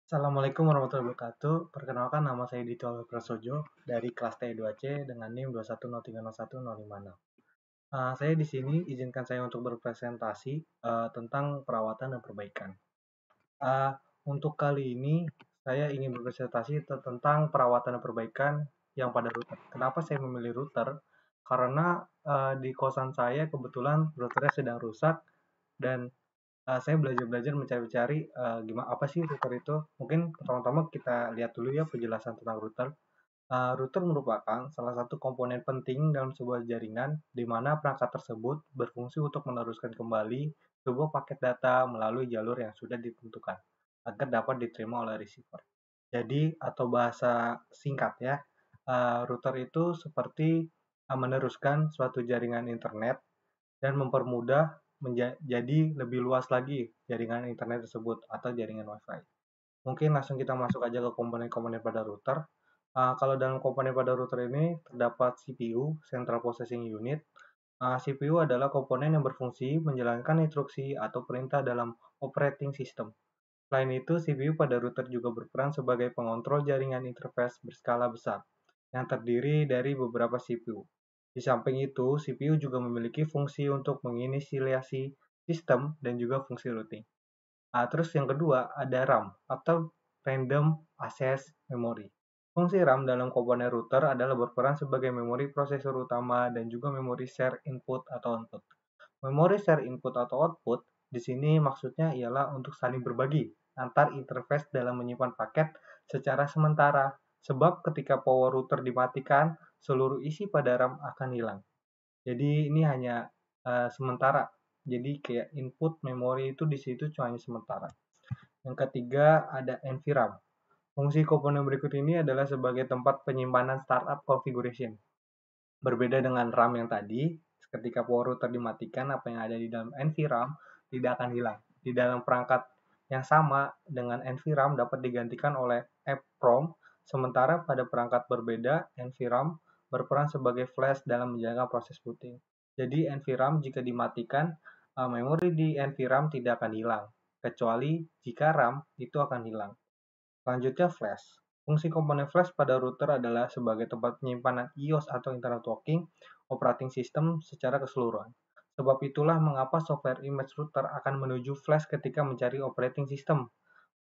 Assalamualaikum warahmatullahi wabarakatuh. Perkenalkan nama saya Dito Prasojo dari kelas T2C dengan NIM 210301056. Saya di sini izinkan saya untuk berpresentasi tentang perawatan dan perbaikan. Uh, untuk kali ini saya ingin berpresentasi tentang perawatan dan perbaikan yang pada router. Kenapa saya memilih router? Karena di kosan saya kebetulan routernya sedang rusak dan saya belajar-belajar mencari-cari gimana apa sih router itu. Mungkin pertama-tama kita lihat dulu ya penjelasan tentang router. Router merupakan salah satu komponen penting dalam sebuah jaringan di mana perangkat tersebut berfungsi untuk meneruskan kembali sebuah paket data melalui jalur yang sudah ditentukan agar dapat diterima oleh receiver. Jadi atau bahasa singkat ya, router itu seperti meneruskan suatu jaringan internet dan mempermudah menjadi lebih luas lagi jaringan internet tersebut atau jaringan WiFi. Mungkin langsung kita masuk aja ke komponen-komponen pada router. Kalau dalam komponen pada router ini terdapat CPU, Central Processing Unit. CPU adalah komponen yang berfungsi menjalankan instruksi atau perintah dalam operating system. Selain itu, CPU pada router juga berperan sebagai pengontrol jaringan interface berskala besar, yang terdiri dari beberapa CPU. Di samping itu, CPU juga memiliki fungsi untuk menginisiasi sistem dan juga fungsi routing. Terus yang kedua ada RAM atau Random Access Memory. Fungsi RAM dalam komponen router adalah berperan sebagai memori prosesor utama dan juga memori share input atau output. Memori share input atau output di sini maksudnya ialah untuk saling berbagi antar interface dalam menyimpan paket secara sementara. Sebab ketika power router dimatikan, seluruh isi pada RAM akan hilang. Jadi ini hanya sementara. Jadi kayak input memori itu di situ cuma hanya sementara. Yang ketiga ada NVRAM. Fungsi komponen berikut ini adalah sebagai tempat penyimpanan startup configuration. Berbeda dengan RAM yang tadi, ketika power router dimatikan, apa yang ada di dalam NVRAM tidak akan hilang. Di dalam perangkat yang sama dengan NVRAM dapat digantikan oleh EEPROM, sementara pada perangkat berbeda, NVRAM berperan sebagai flash dalam menjaga proses booting. Jadi NVRAM jika dimatikan, memori di NVRAM tidak akan hilang, kecuali jika RAM itu akan hilang. Selanjutnya flash. Fungsi komponen flash pada router adalah sebagai tempat penyimpanan IOS atau Internet Working Operating System secara keseluruhan. Sebab itulah mengapa software image router akan menuju flash ketika mencari operating system.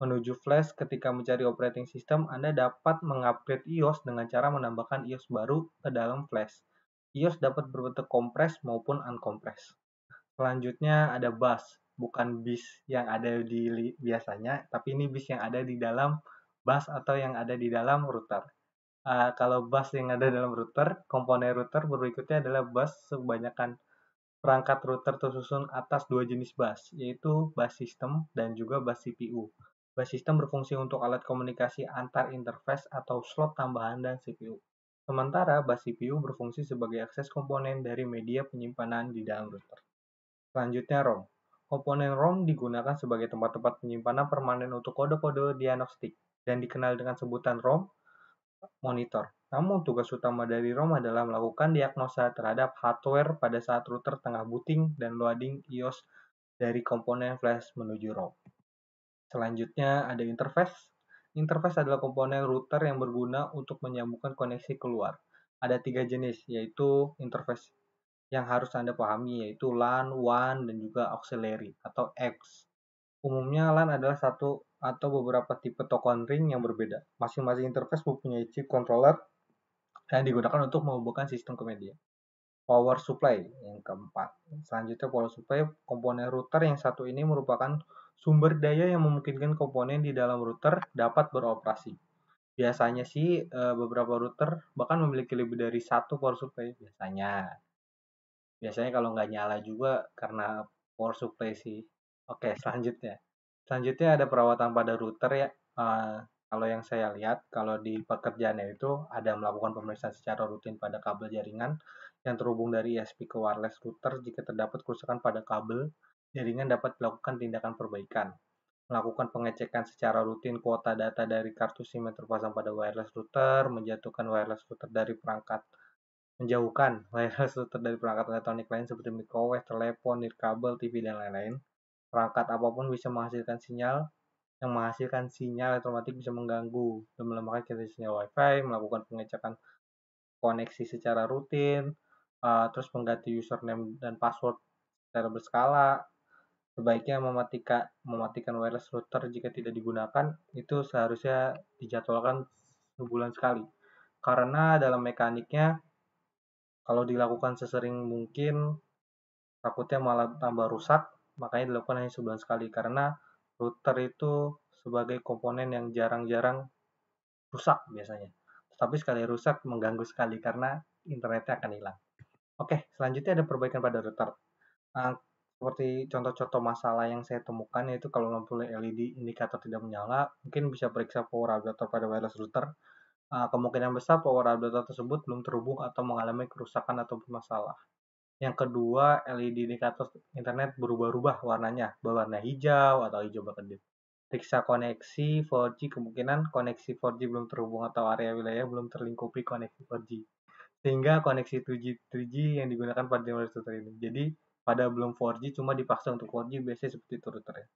Menuju flash ketika mencari operating system, Anda dapat mengupgrade IOS dengan cara menambahkan IOS baru ke dalam flash. IOS dapat berbentuk kompres maupun uncompress. Selanjutnya ada bus, bukan bis yang ada di biasanya, tapi ini bis yang ada di dalam bus atau yang ada di dalam router. Kalau bus yang ada dalam router, komponen router berikutnya adalah bus kebanyakan perangkat router tersusun atas dua jenis bus, yaitu bus system dan juga bus CPU. Bus system berfungsi untuk alat komunikasi antar interface atau slot tambahan dan CPU. Sementara bus CPU berfungsi sebagai akses komponen dari media penyimpanan di dalam router. Selanjutnya ROM. Komponen ROM digunakan sebagai tempat-tempat penyimpanan permanen untuk kode-kode diagnostik dan dikenal dengan sebutan ROM monitor. Namun tugas utama dari ROM adalah melakukan diagnosa terhadap hardware pada saat router tengah booting dan loading IOS dari komponen flash menuju ROM. Selanjutnya ada interface. Interface adalah komponen router yang berguna untuk menyambungkan koneksi keluar. Ada tiga jenis, yaitu interface yang harus Anda pahami, yaitu LAN, WAN, dan juga auxiliary atau X. Umumnya LAN adalah satu atau beberapa tipe token ring yang berbeda. Masing-masing interface mempunyai chip controller yang digunakan untuk menghubungkan sistem ke media. Power supply yang keempat. Selanjutnya power supply, komponen router yang satu ini merupakan sumber daya yang memungkinkan komponen di dalam router dapat beroperasi. Biasanya sih beberapa router bahkan memiliki lebih dari satu power supply biasanya. Biasanya kalau nggak nyala juga karena power supply sih. Oke, selanjutnya. Selanjutnya ada perawatan pada router ya. Kalau yang saya lihat, kalau di pekerjaannya itu ada melakukan pemeriksaan secara rutin pada kabel jaringan yang terhubung dari ISP ke wireless router. Jika terdapat kerusakan pada kabel, jaringan dapat melakukan tindakan perbaikan. Melakukan pengecekan secara rutin kuota data dari kartu SIM yang terpasang pada wireless router, menjatuhkan wireless router dari perangkat menjauhkan wireless router dari perangkat elektronik lain seperti microwave, telepon, nirkabel, TV, dan lain-lain. Perangkat apapun bisa menghasilkan sinyal yang menghasilkan sinyal elektromagnetik bisa mengganggu dan melemahkan kinerja Wi-Fi, melakukan pengecekan koneksi secara rutin, terus mengganti username dan password secara berskala. Sebaiknya mematikan wireless router jika tidak digunakan, itu seharusnya dijadwalkan sebulan sekali. Karena dalam mekaniknya, kalau dilakukan sesering mungkin, takutnya malah tambah rusak, makanya dilakukan hanya sebulan sekali. Karena router itu sebagai komponen yang jarang-jarang rusak biasanya. Tapi sekali rusak mengganggu sekali karena internetnya akan hilang. Oke, selanjutnya ada perbaikan pada router. Nah, seperti contoh-contoh masalah yang saya temukan yaitu kalau lampu LED indikator tidak menyala, mungkin bisa periksa power adapter pada wireless router. Kemungkinan besar power adapter tersebut belum terhubung atau mengalami kerusakan atau bermasalah. Yang kedua, LED indikator internet berubah-ubah warnanya, berwarna hijau atau hijau berkedip. Periksa koneksi 4G, kemungkinan koneksi 4G belum terhubung atau area wilayah belum terlingkupi koneksi 4G. Sehingga koneksi 2G, 3G yang digunakan pada device router ini. Jadi, pada belum 4G cuma dipaksa untuk 4G, biasanya seperti itu routernya.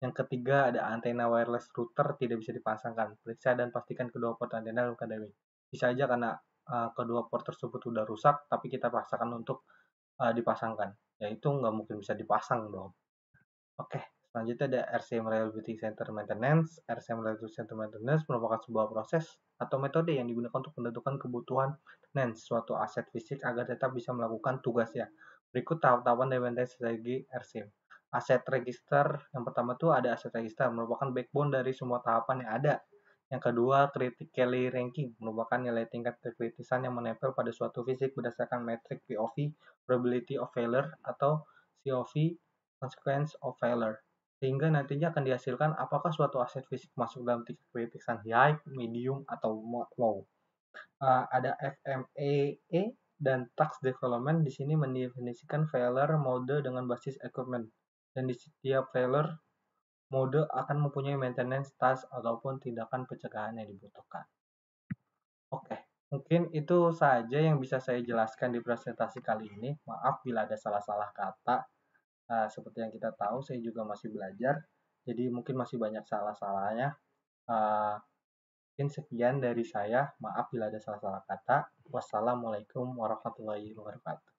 Yang ketiga, ada antena wireless router tidak bisa dipasangkan. Periksa dan pastikan kedua port antena dalam keadaan baik. Bisa aja karena kedua port tersebut sudah rusak, tapi kita paksakan untuk dipasangkan. Ya itu nggak mungkin bisa dipasang dong. Oke, selanjutnya ada RCM Reliability Center Maintenance. RCM Reliability Center Maintenance merupakan sebuah proses atau metode yang digunakan untuk menentukan kebutuhan maintenance suatu aset fisik agar tetap bisa melakukan tugasnya. Berikut tahap-tahapan dari maintenance strategi RCM. Aset register, yang pertama itu ada aset register, merupakan backbone dari semua tahapan yang ada. Yang kedua, criticality ranking, merupakan nilai tingkat kekritisan yang menempel pada suatu fisik berdasarkan metrik POV, probability of failure, atau COV, consequence of failure, sehingga nantinya akan dihasilkan apakah suatu aset fisik masuk dalam tingkat kritisan high, medium, atau low. Ada FMEA dan task development di sini mendefinisikan failure mode dengan basis equipment, dan di setiap failure mode akan mempunyai maintenance task ataupun tindakan pencegahan yang dibutuhkan. Oke, mungkin itu saja yang bisa saya jelaskan di presentasi kali ini. Maaf bila ada salah-salah kata. Seperti yang kita tahu, saya juga masih belajar, jadi mungkin masih banyak salah-salahnya. Mungkin sekian dari saya. Maaf bila ada salah-salah kata. Wassalamualaikum warahmatullahi wabarakatuh.